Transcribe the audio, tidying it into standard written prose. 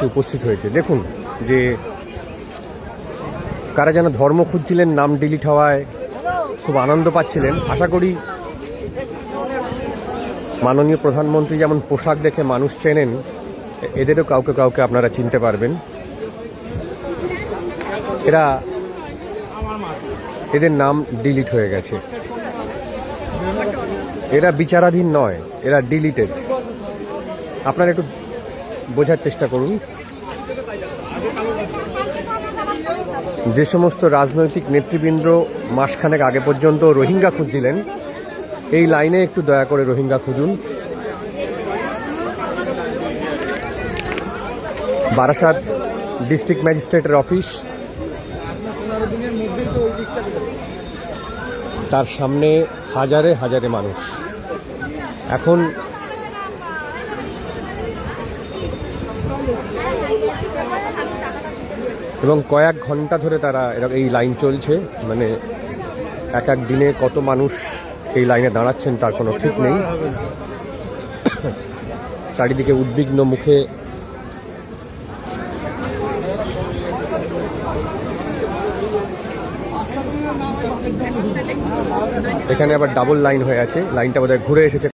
এসে উপস্থিত হয়েছে। দেখুন যে কারা যেন ধর্ম খুঁজছিলেন, নাম ডিলিট হওয়ায় খুব আনন্দ পাচ্ছিলেন। আশা করি মাননীয় প্রধানমন্ত্রী যেমন পোশাক দেখে মানুষ চেনেন, এদেরও কাউকে কাউকে আপনারা চিনতে পারবেন। এদের নাম ডিলিট হয়ে গেছে। এরা বিচারাধীন নয়, এরা ডিলিটেড। আপনারা একটু বোঝার চেষ্টা করুন। যে সমস্ত রাজনৈতিক নেতৃবৃন্দ মাসখানেক আগে পর্যন্ত রোহিঙ্গা খুঁজছিলেন, এই লাইনে একটু দয়া করে রোহিঙ্গা খুঁজুন। বারাসাত ডিস্ট্রিক্ট ম্যাজিস্ট্রেটের অফিস, তার সামনে হাজারে হাজারে মানুষ। এখন এবং কয়েক ঘন্টা ধরে তারা এই লাইন চলছে। মানে এক এক দিনে কত মানুষ এই লাইনে দাঁড়াচ্ছেন তার কোনো ঠিক নেই। চারিদিকে উদ্বিগ্ন মুখে এখানে আবার ডাবল লাইন হয়ে আছে। লাইনটা বোধহয় ঘুরে এসেছে।